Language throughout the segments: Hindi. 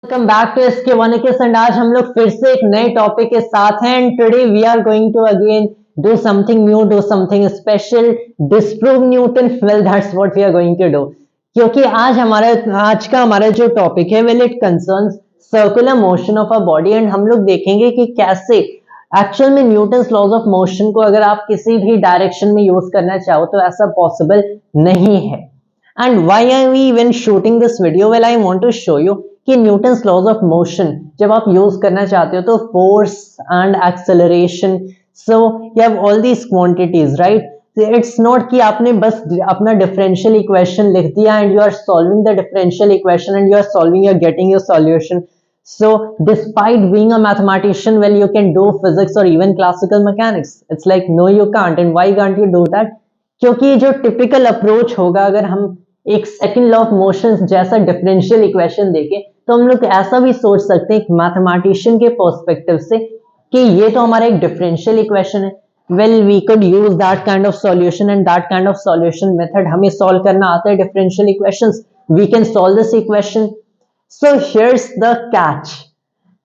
वेलकम बैक टू एसके वनिकस एंड आज हम लोग फिर से एक नए टॉपिक के साथ हैं and today we are going to again do something new, do something special, disprove Newton. Well that's what we are going to do, क्योंकि आज का हमारा जो टॉपिक है well it concerns circular motion of a body and हम लोग देखेंगे कि कैसे एक्चुअल में न्यूटन्स लॉज ऑफ मोशन को अगर आप किसी भी डायरेक्शन में यूज करना चाहो तो ऐसा पॉसिबल नहीं है। And why are we even shooting this video? Well I want to show you कि न्यूटन्स लॉज ऑफ मोशन जब आप यूज करना चाहते हो तो force and acceleration, so you have all these quantities, right? It's not कि आपने बस अपना डिफरेंशियल इक्वेशन लिख दिया and you are solving the differential equation and you are solving, you are getting your solution. So despite being a mathematician, well, you can do physics or even classical mechanics. It's like no, you can't. And why can't you do that? क्योंकि जो टिपिकल अप्रोच होगा, अगर हम एक सेकंड लॉ ऑफ मोशन जैसा डिफरेंशियल इक्वेशन देखें तो हम लोग ऐसा भी सोच सकते हैं मैथमेटिशियन के पर्सपेक्टिव से कि ये तो हमारा एक डिफरेंशियल इक्वेशन है. Well we could use that kind of solution and that kind of solution method. हमें सॉल्व करना आता है differential equations. We can solve this equation. So here's the catch.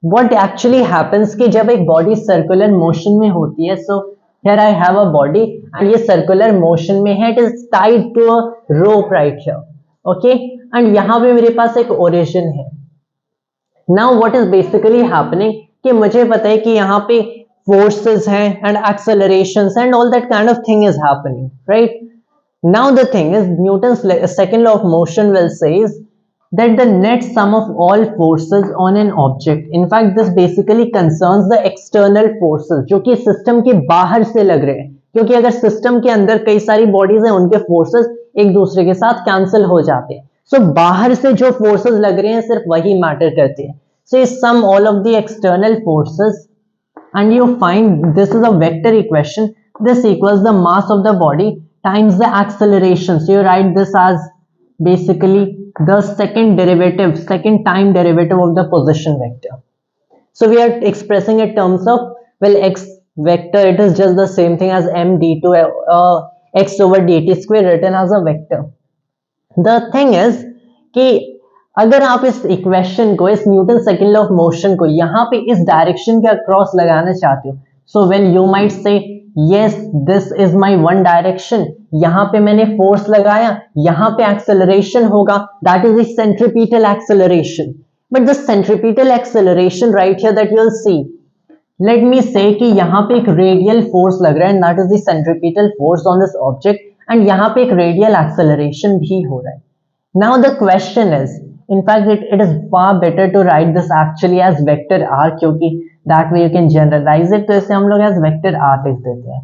What actually happens कि जब एक बॉडी सर्कुलर मोशन में होती है, सो here I have a body and ये circular motion में है, it is tied to a rope right here, okay? and यहाँ पे मेरे पास एक origin है. now what is basically happening कि मुझे पता है कि यहाँ पे forces हैं and accelerations and all that kind of thing is happening, right? now the thing is Newton's second law of motion will says that the net sum of all forces on an object, in fact this basically concerns the external forces जो कि सिस्टम के बाहर से लग रहे हैं, क्योंकि अगर सिस्टम के अंदर कई सारी बॉडीज हैं उनके फोर्सेस एक दूसरे के साथ कैंसिल हो जाते हैं. सो बाहर से जो फोर्सेस लग रहे हैं सिर्फ वही मैटर करते हैं. So sum all of the external forces and you find this is a vector equation. This equals the mass of the body times the acceleration. So you write this as basically the second time derivative of the position vector. So we are expressing in terms of, well, x vector, it is just the same thing as m d2 x over dt square written as a vector. The thing is कि अगर आप इस इक्वेशन को, इस Newton second law of motion को यहाँ पे इस डायरेक्शन के अक्रॉस लगाना चाहते हो, so well you might say yes this is my one direction. यहाँ पे मैंने फोर्स लगाया, यहाँ पे एक्सेलरेशन होगा, that is the centripetal acceleration. But the centripetal acceleration right here that you will see, let me से कि यहाँ पे एक रेडियल फोर्स लग रहा है, that is the centripetal force on this object and यहाँ पे एक रेडियल एक्सेलरेशन भी हो रहा है. Now the question is, in fact it is far better to write this actually as vector r, क्योंकि that way you can generalize it. तो इसे हम लोग as vector r लिख देते हैं.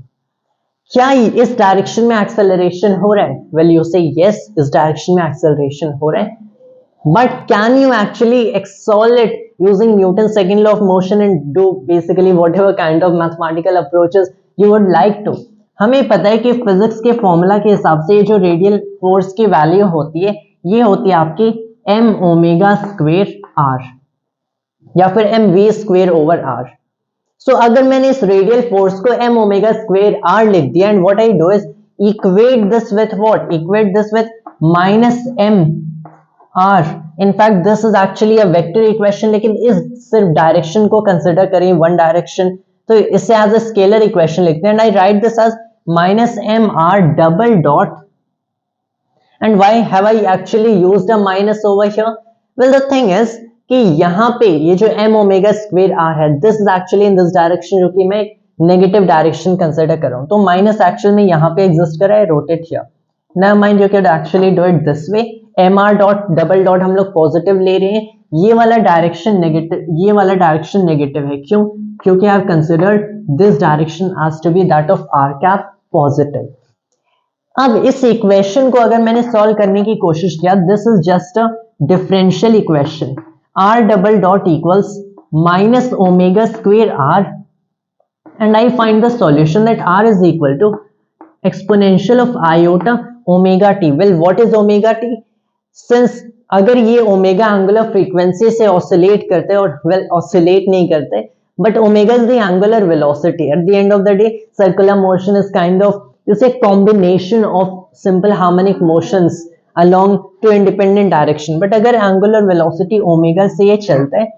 क्या इस डायरेक्शन में एक्सेलरेशन हो रहा है? well you say yes, इस डायरेक्शन में एक्सेलरेशन हो रहा है, but can you actually solve it using Newton's second law of motion and do basically whatever kind of mathematical approaches you would like to? हमें पता है कि फिजिक्स के फॉर्मूला के हिसाब से जो रेडियल फोर्स की वैल्यू होती है ये होती है आपकी m ओमेगा स्क्वेयर r या फिर m v square over r. सो अगर मैंने इस रेडियल फोर्स को m ओमेगा स्क्वेयर r लिख दिया and what I do is equate this with what, equate this with minus m r. In fact this is actually a vector equation, लेकिन इस सिर्फ डायरेक्शन को कंसिडर करें वन डायरेक्शन, तो इसे एज अ स्केलर इक्वेशन लिखते हैं and I write this as minus m r double dot. And why have I actually used a minus over here? Well, the thing is कि यहाँ पे ये जो m ओमेगा स्क्वेयर r है, this is actually in this direction, जो कि मैं नेगेटिव डायरेक्शन कंसिडर कर रहा हूँ, तो माइनस एक्चुअल में यहाँ पे एग्जिस्ट कर रहा है, rotate here. Now mind you can actually do it this way, m r dot double dot हम लोग पॉजिटिव ले रहे हैं, ये वाला डायरेक्शन नेगेटिव, ये वाला डायरेक्शन नेगेटिव है. क्यों? क्योंकि I have considered this direction as to be that of r cap positive. अब इस इक्वेशन को अगर मैंने सॉल्व करने की कोशिश किया, this is just a differential equation, r double dot equals minus omega square r and I find the solution that r is equal to exponential of iota omega t. Well what is omega t? Since अगर ये ओमेगा एंगुलर फ्रीक्वेंसी से ऑसिलेट करते हैं और वेल ऑसिलेट नहीं करते, but omega is the angular velocity. At the end of the day circular motion is kind of, you say combination of simple harmonic motions along to independent direction. But अगर angular velocity omega से ये चलता है,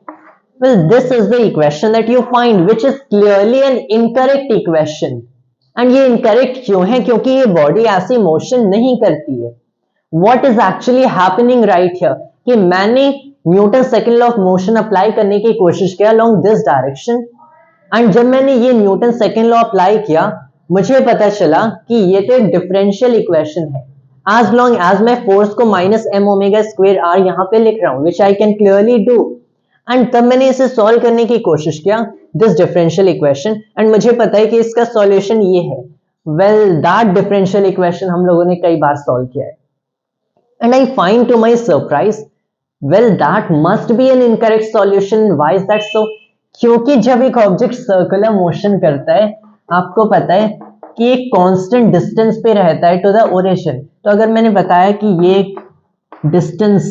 well, this is the equation that you find, which is clearly an incorrect equation. And ये incorrect क्यों है? क्योंकि ये body ऐसी motion नहीं करती है. What is actually happening right here? कि मैंने Newton second law of motion apply करने की कोशिश किया along this direction, एंड जब मैंने ये न्यूटन सेकंड लॉ अप्लाई किया, मुझे पता चला कि ये तो एक डिफरेंशियल इक्वेशन है. एज लॉन्ग एज मैं फोर्स को minus M omega square R यहाँ पे लिख रहा हूँ, which I can clearly do. And तब मैंने इसे सॉल्व करने की कोशिश किया, दिस डिफरेंशियल इक्वेशन, एंड मुझे पता है कि इसका सॉल्यूशन ये है. वेल, दैट डिफरेंशियल इक्वेशन हम लोगों ने कई बार सॉल्व किया है, and I find to my surprise, well that must be an incorrect solution. Why is that so? क्योंकि जब एक ऑब्जेक्ट सर्कुलर मोशन करता है, आपको पता है कि एक कांस्टेंट डिस्टेंस पे रहता है टू द ओरिजिन. तो अगर मैंने बताया कि ये एक डिस्टेंस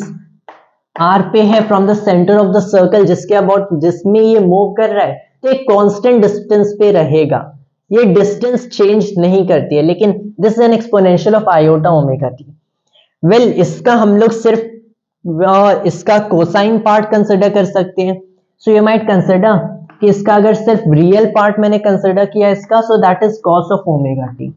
r पे है from the centre of the circle जिसके अबाउट जिसमें ये मूव कर रहा है, तो एक कांस्टेंट डिस्टेंस पे रहेगा. ये डिस्टेंस चेंज नहीं करती है, लेकिन this is an exponential of iota omega T. Well, इसका हम लोग सिर्फ इसका कोसाइन पार्ट कंसिडर कर सकते हैं. सो यू माइट कंसिडर कि इसका अगर सिर्फ रियल पार्ट मैंने कंसिडर किया इसका, so that is cos of omega T.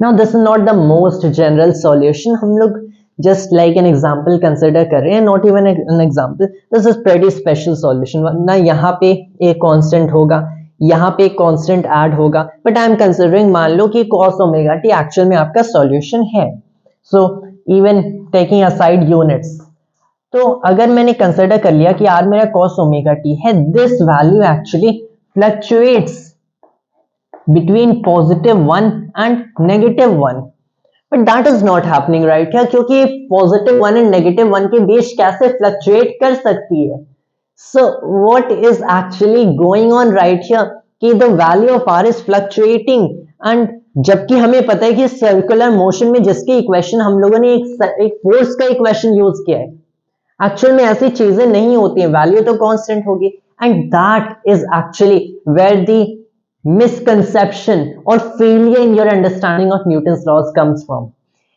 Now this is not the most general solution, हम लोग just like an example consider कर रहे हैं, not even an example. This is pretty special solution. ना यहाँ पे एक कांस्टेंट होगा, यहाँ पे एक कांस्टेंट ऐड होगा, बट आई एम कंसिडरिंग, मान लो कि कॉस ओमेगा टी एक्चुअल में आपका सॉल्यूशन है. So even taking aside units, तो अगर मैंने कंसिडर कर लिया कि आर मेरा कॉस ओमेगा टी है, this value actually fluctuates between +1 and -1. But that is not happening right here, क्योंकि +1 एंड -1 के बीच कैसे फ्लक्चुएट कर सकती है? So what is actually going on right here कि the value of R is fluctuating, and जबकि हमें पता है कि सर्कुलर मोशन में जिसकी इक्वेशन हम लोगों ने एक फोर्स का इक्वेशन यूज किया है, एक्चुअल में ऐसी चीजें नहीं होती हैं, वैल्यू तो कांस्टेंट होगी. And that is actually where the misconception और failure in your understanding of Newton's laws comes from.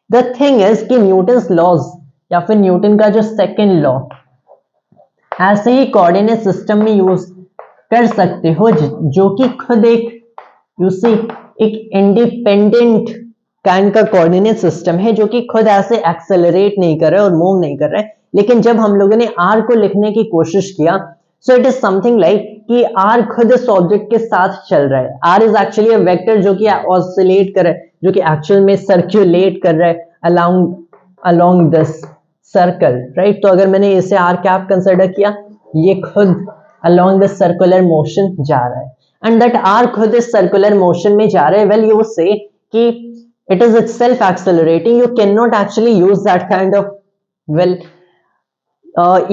The thing is कि न्यूटन्स लॉज या फिर न्यूटन का जो सेकेंड लॉ ऐसे ही कोऑर्डिनेट सिस्टम में यूज कर सकते हो, जो कि खुद एक इंडिपेंडेंट काइंड का कोऑर्डिनेट सिस्टम है, जो कि खुद ऐसे एक्सेलरेट नहीं कर रहा है और मूव नहीं कर रहा है. लेकिन जब हम लोगों ने आर को लिखने की कोशिश किया, so it is something like कि आर खुद इस ऑब्जेक्ट के साथ चल रहा है. R is actually a vector जो कि ऑसिलेट कर रहा है, जो कि एक्चुअल में सर्कुलेट कर रहा है अलोंग दिस सर्कल, राइट. तो अगर मैंने इसे आर कैप कंसिडर किया, ये खुद अलोंग दिस सर्कुलर मोशन जा रहा है, एंड दैट आर खुद इस सर्कुलर मोशन में जा रहा है. वेल, यू से कि it is itself accelerating. You cannot actually use that kind of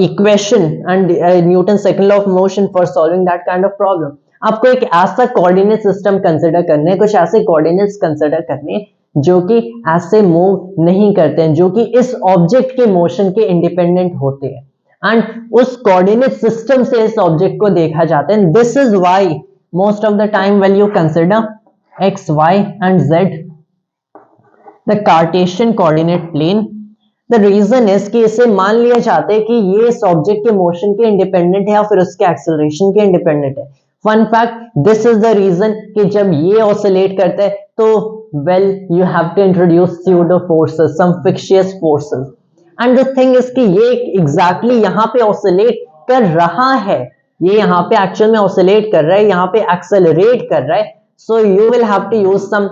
equation and Newton's second law of motion for solving that kind of problem. आपको एक ऐसा कोऑर्डिनेट सिस्टम कंसिडर करने, कुछ ऐसे कोऑर्डिनेट्स कंसिडर करने जो कि ऐसे मूव नहीं करते हैं, जो कि इस ऑब्जेक्ट के मोशन के इंडिपेंडेंट होते हैं, एंड उस कोऑर्डिनेट सिस्टम से इस ऑब्जेक्ट को देखा जाता है. This is why most of the time when you consider x, y and z the Cartesian coordinate plane, the reason is कि इसे मान लिया जाता है कि ये इस ऑब्जेक्ट के मोशन के इंडिपेंडेंट है या फिर उसके एक्सेलरेशन के इंडिपेंडेंट है. Fun fact, this is the reason कि जब ये ऑसिलेट करता है तो well you have to introduce pseudo forces, some fictitious forces, and the thing is कि ये एग्जैक्टली यहाँ पे ऑसिलेट कर रहा है, ये यहाँ पे एक्चुअल में ऑसिलेट कर रहा है, यहाँ पे एक्सेलरेट कर रहा है. So you will have to use some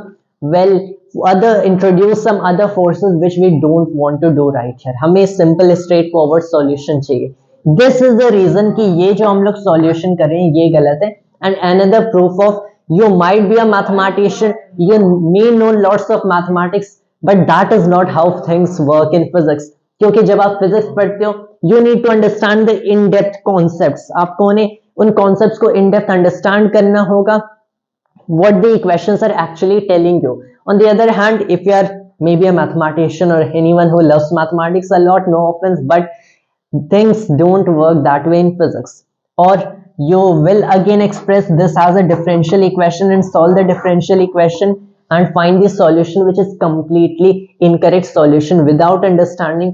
introduce some other forces which we don't want to do right here. हमें simple straight forward solution चाहिए. This is the reason कि ये जो हम लोग solution कर रहे हैं ये गलत है. And another proof of you might be a mathematician, you may know lots of mathematics, but that is not how things work in physics. क्योंकि जब आप physics पढ़ते हो, you need to understand the in-depth concepts. आपको उन concepts को in-depth understand करना होगा, what the equations are actually telling you. On the other hand, if you are maybe a mathematician or anyone who loves mathematics a lot, no offense, but things don't work that way in physics. Or you will again express this as a differential equation and solve the differential equation and find the solution which is completely incorrect solution without understanding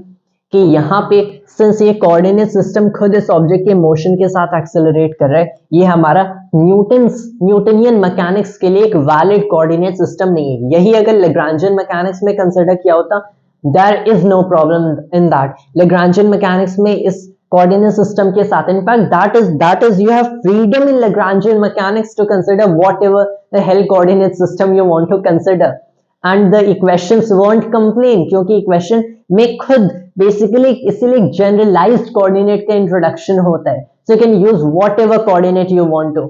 कि यहाँ पे सिंस ये कोऑर्डिनेट सिस्टम खुद इस ऑब्जेक्ट के मोशन के साथ एक्सेलरेट कर रहा है, ये हमारा न्यूटनियन मैकेनिक्स के लिए एक वैलिड कोऑर्डिनेट सिस्टम नहीं है। यही अगर लैग्रांजियन मैकेनिक्स में कंसिडर किया होता, there is no problem in that. Lagrangian mechanics में इस कोऑर्डिनेट सिस्टम के साथ, in fact that is you have freedom in Lagrangian mechanics to consider whatever the hell coordinate system you want to consider, and the equations won't complain, क्योंकि इक्वेशन में खुद बेसिकली इसीलिए जनरलाइज्ड कोऑर्डिनेट का इंट्रोडक्शन होता है, so you can use whatever coordinate you want to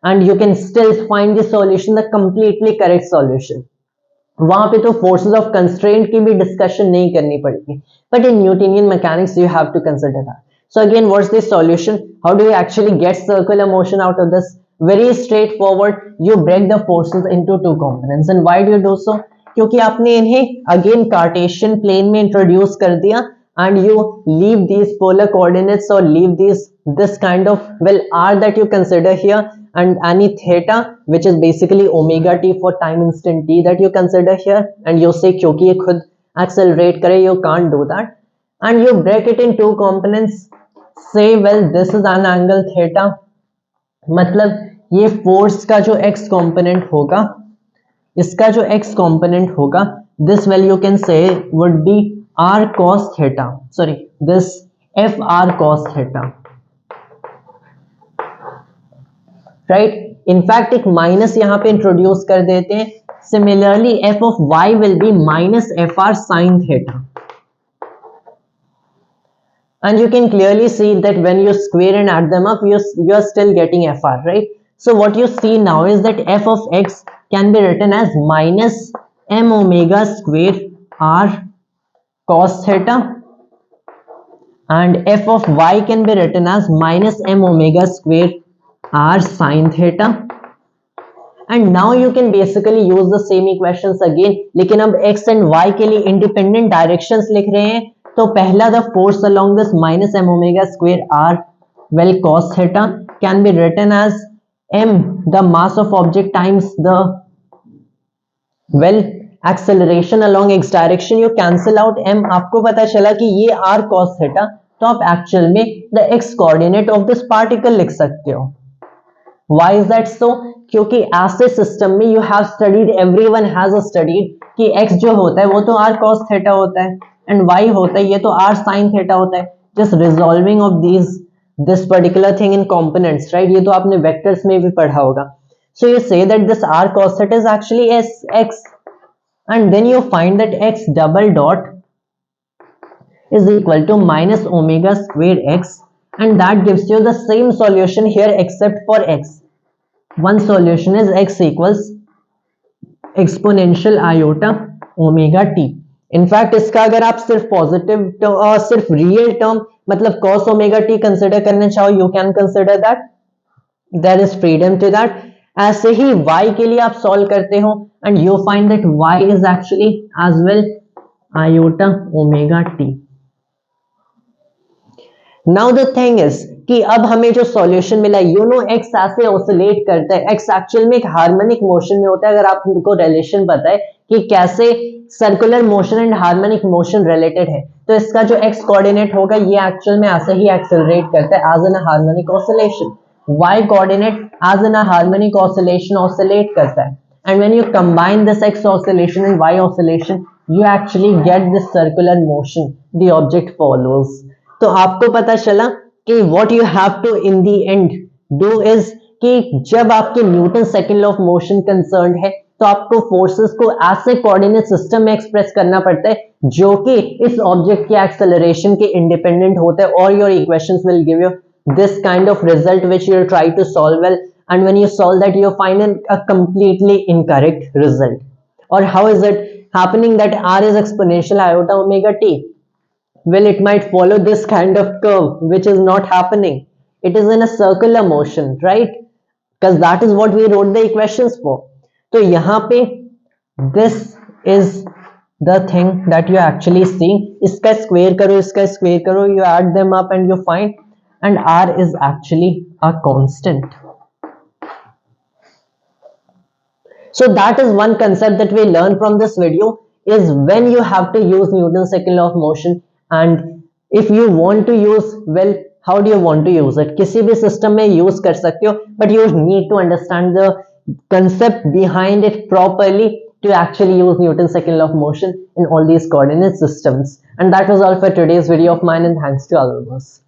and you can still find the solution, the completely correct solution. वहां पे तो फोर्सेस ऑफ कंस्ट्रेंट की भी डिस्कशन नहीं करनी पड़ेगी, but in Newtonian mechanics you have to consider that. So again, what's the solution? How do you actually get circular motion out of this? Very straightforward. You break the forces into two components. And why do you do so? क्योंकि आपने इन्हें again Cartesian plane में introduce कर दिया, and you leave these polar coordinates or leave this kind of r that you consider here, and any theta which is basically omega t for time instant t that you consider here, and you say क्योंकि ये खुद accelerate करे, you can't do that, and you break it in two components. Say well this is an angle theta, मतलब ये फोर्स का जो x कंपोनेंट होगा, इसका जो x कंपोनेंट होगा, this value you can say would be r cos theta, sorry this f r cos theta, right? In fact एक माइनस यहाँ पे इंट्रोड्यूस कर देते हैं, similarly f of y will be minus f r sin theta, and you can clearly see that when you square and add them up, you are still getting fr, right? So what you see now is that f of x can be written as minus m omega square r cos theta, and f of y can be written as minus m omega square r sin theta. And now you can basically use the same equations again, लेकिन अब x and y के लिए independent directions लिख रहे हैं, तो पहला the force along this minus m omega square r well cos theta can be written as m the mass of object times the well acceleration along x direction, you cancel out m, आपको पता चला कि ये r cos theta, तो आप एक्चुअल में the x coordinate of this particle लिख सकते हो। Why is that so? क्योंकि ऐसे सिस्टम में you have studied, everyone has studied कि x जो होता है वो तो r cos theta होता है, and y होता है ये तो r sin theta होता है, just resolving of this particular thing in components, right? ये तो आपने वेक्टर्स में भी पढ़ा होगा। So you say that this r cos theta is actually x, and then you find that x double dot is equal to minus omega square x, and that gives you the same solution here except for x. One solution is x equals exponential iota omega t. In fact इसका अगर आप सिर्फ पॉजिटिव और सिर्फ रियल टर्म मतलब cos ओमेगा t कंसिडर करना चाहो, you can consider that, there is freedom to that. ऐसे ही y के लिए आप सॉल्व करते हो and you find that y is actually as well iota omega t। Now the thing is कि अब हमें जो सॉल्यूशन मिला, यू नो x ऐसे ऑसिलेट करता है, x एक्चुअल में एक हार्मोनिक मोशन में होता है। अगर आपको रिलेशन पता है कि कैसे circular motion and harmonic motion related है, तो इसका जो x कोऑर्डिनेट होगा ये एक्चुअल में ऐसे ही एक्सेलरेट करता है as an harmonic oscillation, y coordinate as an harmonic oscillation oscillate करता है, and when you combine this x oscillation and y oscillation you actually get this circular motion the object follows. तो आपको पता चला कि what you have to in the end do is कि जब आपके Newton second law of motion concern है तो आपको फोर्सेस को ऐसे कोऑर्डिनेट सिस्टम में एक्सप्रेस करना पड़ता है जो कि इस ऑब्जेक्ट के एक्सेलरेशन के इंडिपेंडेंट होता है, और your equations will give you this kind of result which you try to solve well, and when you solve that you find a completely incorrect result. Or how is it happening that r is exponential iota omega t? Well, it might follow this kind of curve which is not happening. It is in a circular motion, right? Because that is what we wrote the equations for. तो यहाँ पे this is the thing that you actually see. इसका स्क्वायर करो, इसका स्क्वायर करो, you add them up and you find, and r is actually a constant. So that is one concept that we learn from this video, is when you have to use Newton's second law of motion, and if you want to use, well, how do you want to use it? किसी भी system में use कर सकते हो, but you need to understand the concept behind it properly to actually use Newton's second law of motion in all these coordinate systems. And that was all for today's video of mine, and thanks to all of us.